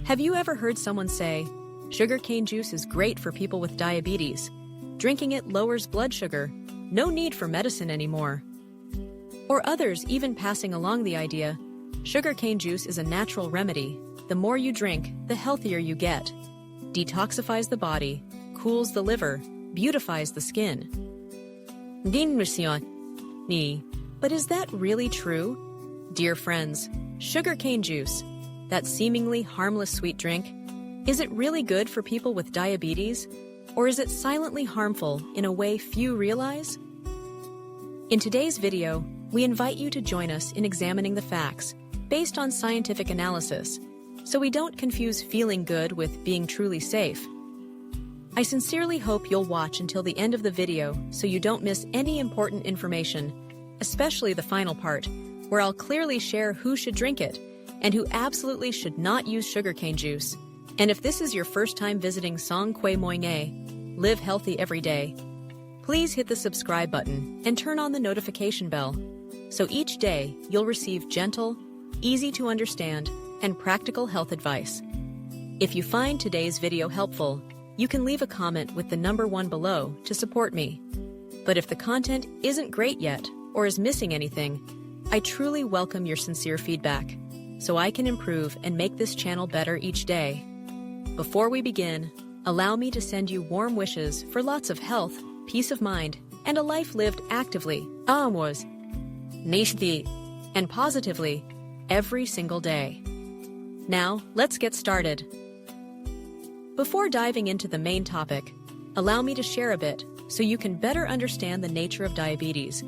Have you ever heard someone say, sugarcane juice is great for people with diabetes? Drinking it lowers blood sugar. No need for medicine anymore. Or others even passing along the idea, sugarcane juice is a natural remedy. The more you drink, the healthier you get. Detoxifies the body, cools the liver, beautifies the skin. But is that really true? Dear friends, sugarcane juice, that seemingly harmless sweet drink, is it really good for people with diabetes? Or is it silently harmful in a way few realize? In today's video, we invite you to join us in examining the facts based on scientific analysis, so we don't confuse feeling good with being truly safe. I sincerely hope you'll watch until the end of the video so you don't miss any important information, especially the final part, where I'll clearly share who should drink it and who absolutely should not use sugarcane juice. And if this is your first time visiting Song Kwe Moinge, live healthy every day, please hit the subscribe button and turn on the notification bell, so each day you'll receive gentle, easy to understand, and practical health advice. If you find today's video helpful, you can leave a comment with the number 1 below to support me. But if the content isn't great yet or is missing anything, I truly welcome your sincere feedback, so I can improve and make this channel better each day. Before we begin, allow me to send you warm wishes for lots of health, peace of mind, and a life lived actively, and positively every single day. Now, let's get started. Before diving into the main topic, allow me to share a bit so you can better understand the nature of diabetes,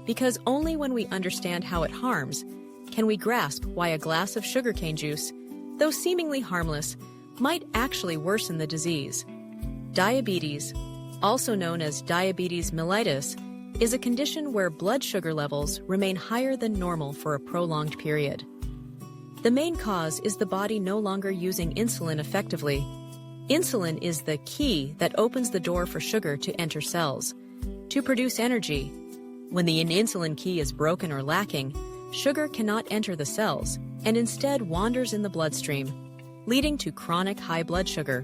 because only when we understand how it harms can we grasp why a glass of sugarcane juice, though seemingly harmless, might actually worsen the disease. Diabetes, also known as diabetes mellitus, is a condition where blood sugar levels remain higher than normal for a prolonged period. The main cause is the body no longer using insulin effectively. Insulin is the key that opens the door for sugar to enter cells, to produce energy. When the insulin key is broken or lacking, sugar cannot enter the cells and instead wanders in the bloodstream, leading to chronic high blood sugar.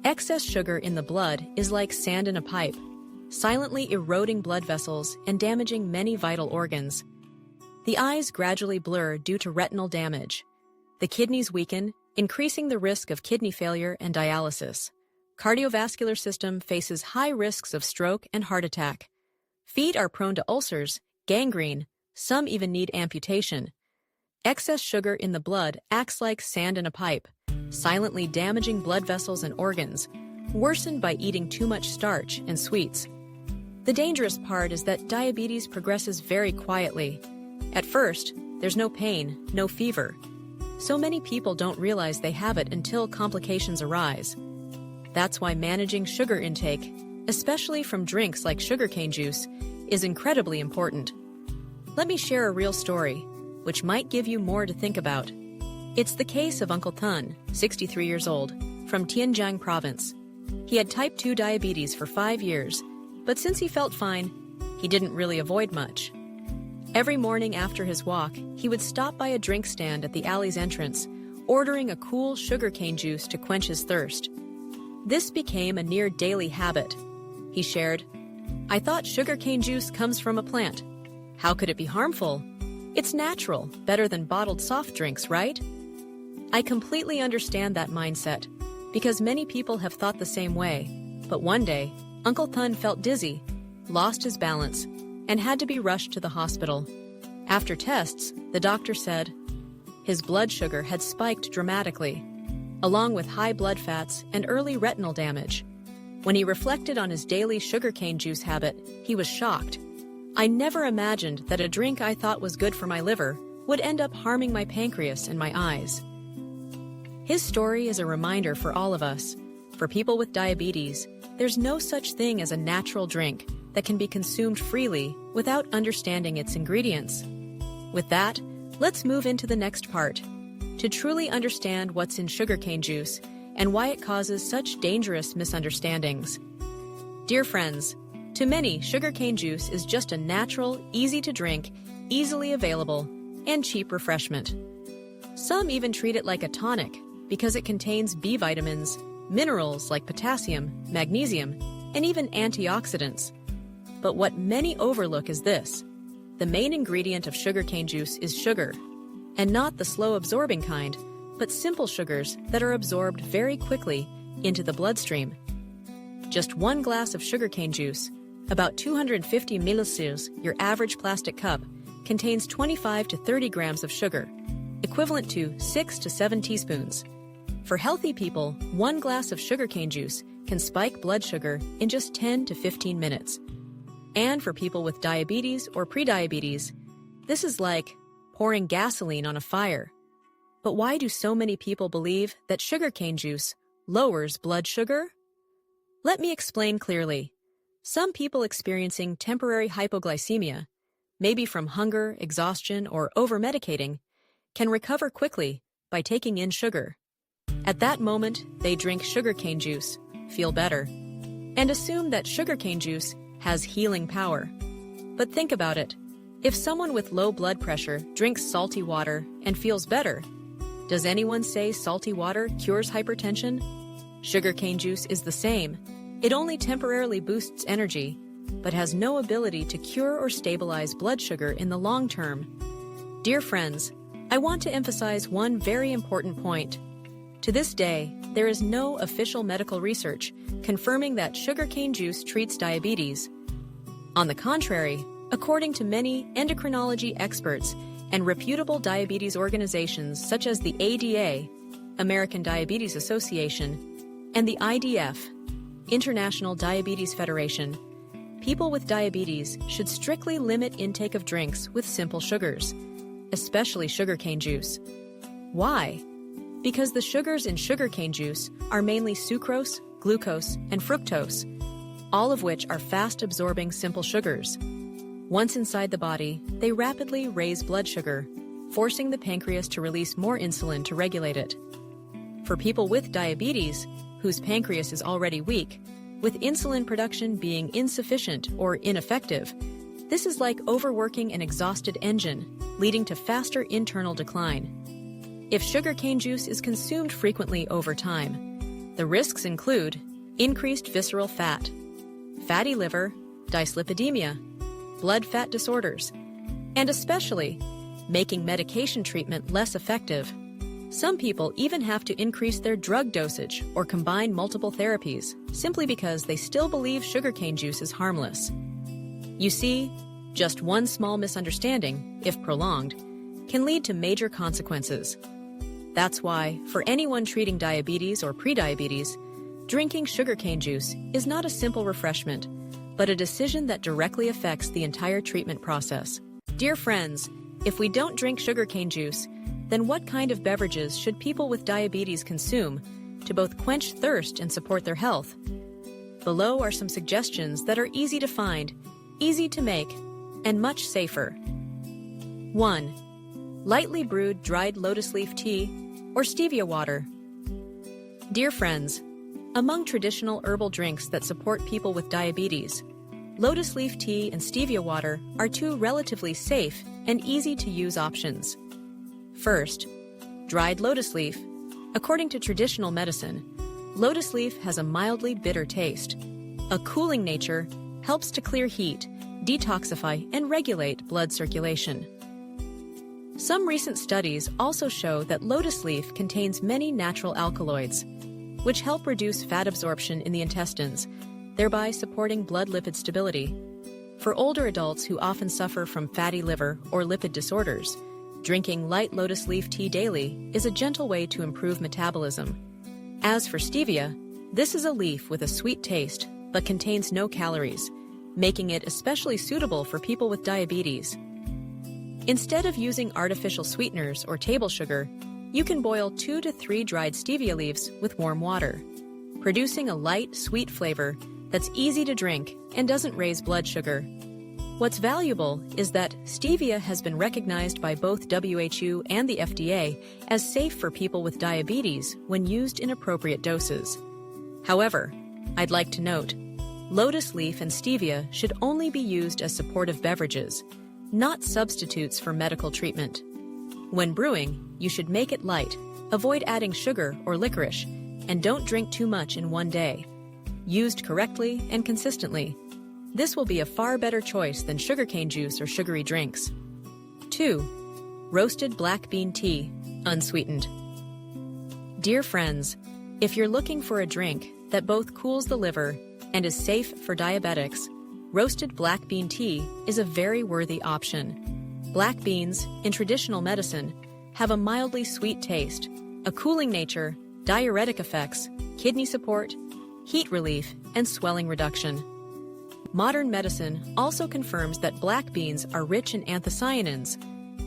Excess sugar in the blood is like sand in a pipe, silently eroding blood vessels and damaging many vital organs. The eyes gradually blur due to retinal damage. The kidneys weaken, increasing the risk of kidney failure and dialysis. Cardiovascular system faces high risks of stroke and heart attack. Feet are prone to ulcers, gangrene, some even need amputation. Excess sugar in the blood acts like sand in a pipe, silently damaging blood vessels and organs, worsened by eating too much starch and sweets. The dangerous part is that diabetes progresses very quietly. At first, there's no pain, no fever. So many people don't realize they have it until complications arise. That's why managing sugar intake, especially from drinks like sugarcane juice, is incredibly important. Let me share a real story, which might give you more to think about. It's the case of Uncle Thun, 63 years old, from Tianjin province. He had type 2 diabetes for 5 years, but since he felt fine, he didn't really avoid much. Every morning after his walk, he would stop by a drink stand at the alley's entrance, ordering a cool sugarcane juice to quench his thirst. This became a near daily habit. He shared, "I thought sugarcane juice comes from a plant. How could it be harmful? It's natural, better than bottled soft drinks, right?" I completely understand that mindset, because many people have thought the same way. But one day, Uncle Thun felt dizzy, lost his balance, and had to be rushed to the hospital. After tests, the doctor said his blood sugar had spiked dramatically, along with high blood fats and early retinal damage. When he reflected on his daily sugarcane juice habit, he was shocked. "I never imagined that a drink I thought was good for my liver would end up harming my pancreas and my eyes." His story is a reminder for all of us. For people with diabetes, there's no such thing as a natural drink that can be consumed freely without understanding its ingredients. With that, let's move into the next part, to truly understand what's in sugarcane juice and why it causes such dangerous misunderstandings. Dear friends, to many, sugarcane juice is just a natural, easy-to-drink, easily available, and cheap refreshment. Some even treat it like a tonic, because it contains B vitamins, minerals like potassium, magnesium, and even antioxidants. But what many overlook is this: the main ingredient of sugarcane juice is sugar, and not the slow-absorbing kind, but simple sugars that are absorbed very quickly into the bloodstream. Just 1 glass of sugarcane juice, about 250 milliliters, your average plastic cup, contains 25 to 30 grams of sugar, equivalent to 6 to 7 teaspoons. For healthy people, 1 glass of sugarcane juice can spike blood sugar in just 10 to 15 minutes. And for people with diabetes or prediabetes, this is like pouring gasoline on a fire. But why do so many people believe that sugarcane juice lowers blood sugar? Let me explain clearly. Some people experiencing temporary hypoglycemia, maybe from hunger, exhaustion, or over-medicating, can recover quickly by taking in sugar. At that moment, they drink sugarcane juice, feel better, and assume that sugarcane juice has healing power. But think about it. If someone with low blood pressure drinks salty water and feels better, does anyone say salty water cures hypertension? Sugarcane juice is the same. It only temporarily boosts energy, but has no ability to cure or stabilize blood sugar in the long term. Dear friends, I want to emphasize one very important point. To this day, there is no official medical research confirming that sugarcane juice treats diabetes. On the contrary, according to many endocrinology experts and reputable diabetes organizations such as the ADA, American Diabetes Association, and the IDF, International Diabetes Federation, people with diabetes should strictly limit intake of drinks with simple sugars, especially sugarcane juice. Why? Because the sugars in sugarcane juice are mainly sucrose, glucose, and fructose, all of which are fast-absorbing simple sugars. Once inside the body, they rapidly raise blood sugar, forcing the pancreas to release more insulin to regulate it. For people with diabetes, whose pancreas is already weak, with insulin production being insufficient or ineffective, this is like overworking an exhausted engine, leading to faster internal decline. If sugarcane juice is consumed frequently over time, the risks include increased visceral fat, fatty liver, dyslipidemia, blood fat disorders, and especially making medication treatment less effective. Some people even have to increase their drug dosage or combine multiple therapies simply because they still believe sugarcane juice is harmless. You see, just one small misunderstanding, if prolonged, can lead to major consequences. That's why, for anyone treating diabetes or prediabetes, drinking sugarcane juice is not a simple refreshment, but a decision that directly affects the entire treatment process. Dear friends, if we don't drink sugarcane juice, then what kind of beverages should people with diabetes consume to both quench thirst and support their health? Below are some suggestions that are easy to find, easy to make, and much safer. 1. Lightly brewed dried lotus leaf tea or stevia water. Dear friends, among traditional herbal drinks that support people with diabetes, lotus leaf tea and stevia water are two relatively safe and easy-to-use options. First, dried lotus leaf. According to traditional medicine, lotus leaf has a mildly bitter taste. A cooling nature helps to clear heat, detoxify, and regulate blood circulation. Some recent studies also show that lotus leaf contains many natural alkaloids, which help reduce fat absorption in the intestines, thereby supporting blood lipid stability. For older adults who often suffer from fatty liver or lipid disorders, drinking light lotus leaf tea daily is a gentle way to improve metabolism. As for stevia, this is a leaf with a sweet taste but contains no calories, making it especially suitable for people with diabetes. Instead of using artificial sweeteners or table sugar, you can boil 2 to 3 dried stevia leaves with warm water, producing a light, sweet flavor that's easy to drink and doesn't raise blood sugar. What's valuable is that stevia has been recognized by both WHO and the FDA as safe for people with diabetes when used in appropriate doses. However, I'd like to note, lotus leaf and stevia should only be used as supportive beverages, not substitutes for medical treatment. When brewing, you should make it light, avoid adding sugar or licorice, and don't drink too much in one day. Used correctly and consistently, this will be a far better choice than sugarcane juice or sugary drinks. 2. Roasted black bean tea, unsweetened. Dear friends, if you're looking for a drink that both cools the liver and is safe for diabetics, roasted black bean tea is a very worthy option. Black beans, in traditional medicine, have a mildly sweet taste, a cooling nature, diuretic effects, kidney support, heat relief, and swelling reduction. Modern medicine also confirms that black beans are rich in anthocyanins,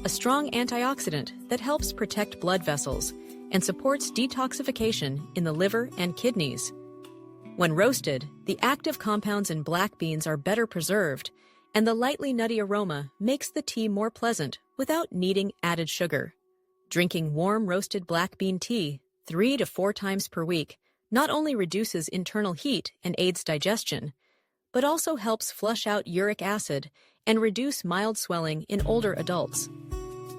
a strong antioxidant that helps protect blood vessels and supports detoxification in the liver and kidneys. When roasted, the active compounds in black beans are better preserved, and the lightly nutty aroma makes the tea more pleasant without needing added sugar. Drinking warm roasted black bean tea 3 to 4 times per week not only reduces internal heat and aids digestion, but also helps flush out uric acid and reduce mild swelling in older adults.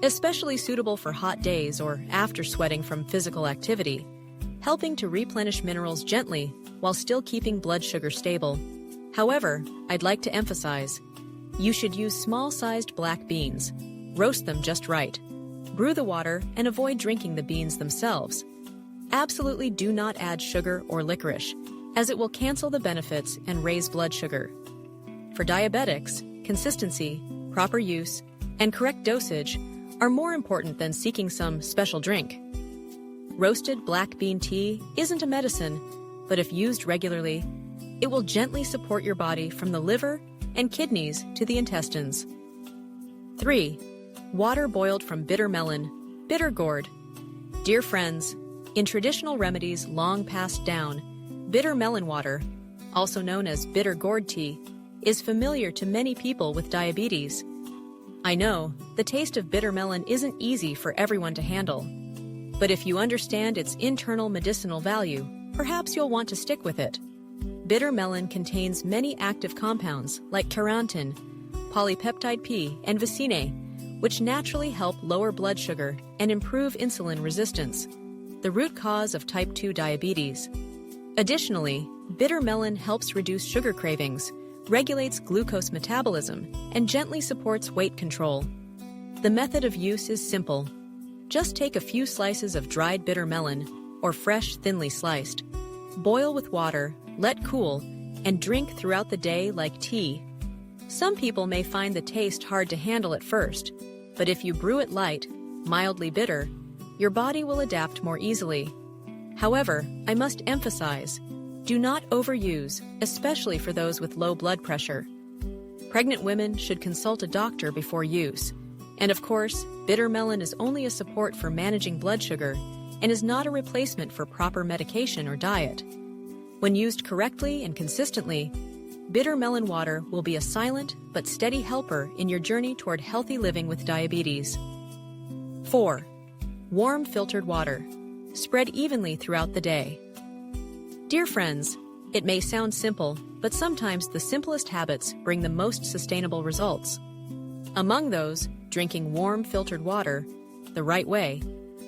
Especially suitable for hot days or after sweating from physical activity, helping to replenish minerals gently while still keeping blood sugar stable. However, I'd like to emphasize, you should use small-sized black beans. Roast them just right. Brew the water and avoid drinking the beans themselves. Absolutely do not add sugar or licorice, as it will cancel the benefits and raise blood sugar. For diabetics, consistency, proper use, and correct dosage are more important than seeking some special drink. Roasted black bean tea isn't a medicine, but if used regularly, it will gently support your body from the liver and kidneys to the intestines. 3. Water boiled from bitter melon, bitter gourd. Dear friends, in traditional remedies long passed down, bitter melon water, also known as bitter gourd tea, is familiar to many people with diabetes. I know, the taste of bitter melon isn't easy for everyone to handle. But if you understand its internal medicinal value, perhaps you'll want to stick with it. Bitter melon contains many active compounds like charantin, polypeptide P, and vicine, which naturally help lower blood sugar and improve insulin resistance, the root cause of type 2 diabetes. Additionally, bitter melon helps reduce sugar cravings, regulates glucose metabolism, and gently supports weight control. The method of use is simple. Just take a few slices of dried bitter melon, or fresh thinly sliced. Boil with water, let cool, and drink throughout the day like tea. Some people may find the taste hard to handle at first, but if you brew it light, mildly bitter, your body will adapt more easily. However, I must emphasize, do not overuse, especially for those with low blood pressure. Pregnant women should consult a doctor before use. And of course, bitter melon is only a support for managing blood sugar and is not a replacement for proper medication or diet. When used correctly and consistently, bitter melon water will be a silent but steady helper in your journey toward healthy living with diabetes. 4. Warm filtered water. Spread evenly throughout the day. Dear friends, it may sound simple, but sometimes the simplest habits bring the most sustainable results. Among those, drinking warm filtered water, the right way,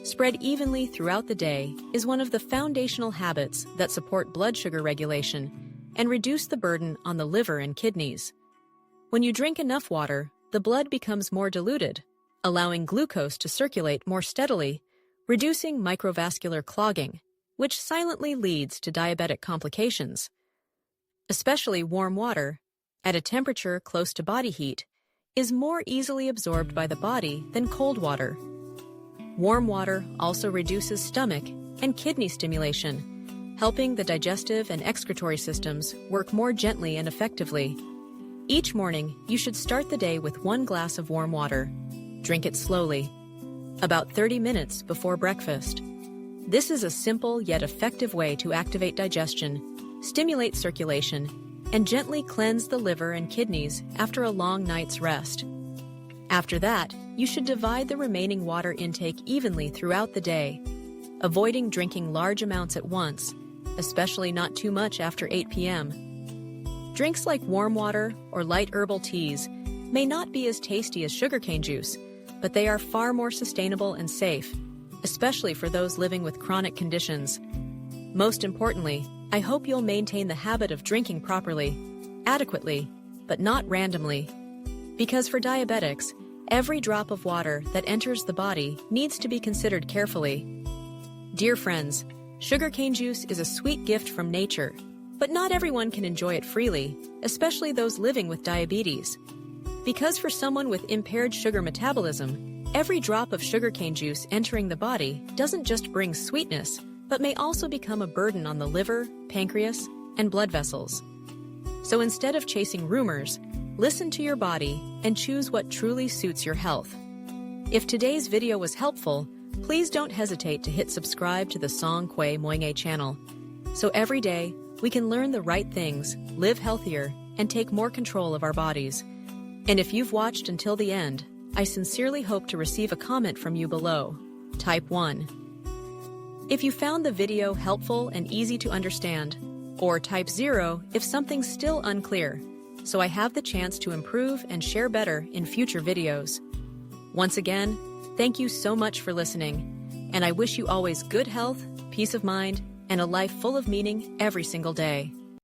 spread evenly throughout the day is one of the foundational habits that support blood sugar regulation and reduce the burden on the liver and kidneys. When you drink enough water, the blood becomes more diluted, allowing glucose to circulate more steadily, reducing microvascular clogging, which silently leads to diabetic complications. Especially warm water, at a temperature close to body heat, is more easily absorbed by the body than cold water. Warm water also reduces stomach and kidney stimulation, helping the digestive and excretory systems work more gently and effectively. Each morning, you should start the day with 1 glass of warm water. Drink it slowly, about 30 minutes before breakfast. This is a simple yet effective way to activate digestion, stimulate circulation, and gently cleanse the liver and kidneys after a long night's rest. After that, you should divide the remaining water intake evenly throughout the day, avoiding drinking large amounts at once, especially not too much after 8 p.m. Drinks like warm water or light herbal teas may not be as tasty as sugarcane juice, but they are far more sustainable and safe. especially for those living with chronic conditions. Most importantly, I hope you'll maintain the habit of drinking properly, adequately, but not randomly. Because for diabetics, every drop of water that enters the body needs to be considered carefully. Dear friends, sugarcane juice is a sweet gift from nature, but not everyone can enjoy it freely, especially those living with diabetes. Because for someone with impaired sugar metabolism, every drop of sugarcane juice entering the body doesn't just bring sweetness, but may also become a burden on the liver, pancreas, and blood vessels. So instead of chasing rumors, listen to your body and choose what truly suits your health. If today's video was helpful, please don't hesitate to hit subscribe to the Song Kwe Moinge channel. So every day, we can learn the right things, live healthier, and take more control of our bodies. And if you've watched until the end, I sincerely hope to receive a comment from you below. Type 1. If you found the video helpful and easy to understand, or type 0 if something's still unclear, so I have the chance to improve and share better in future videos. Once again, thank you so much for listening, and I wish you always good health, peace of mind, and a life full of meaning every single day.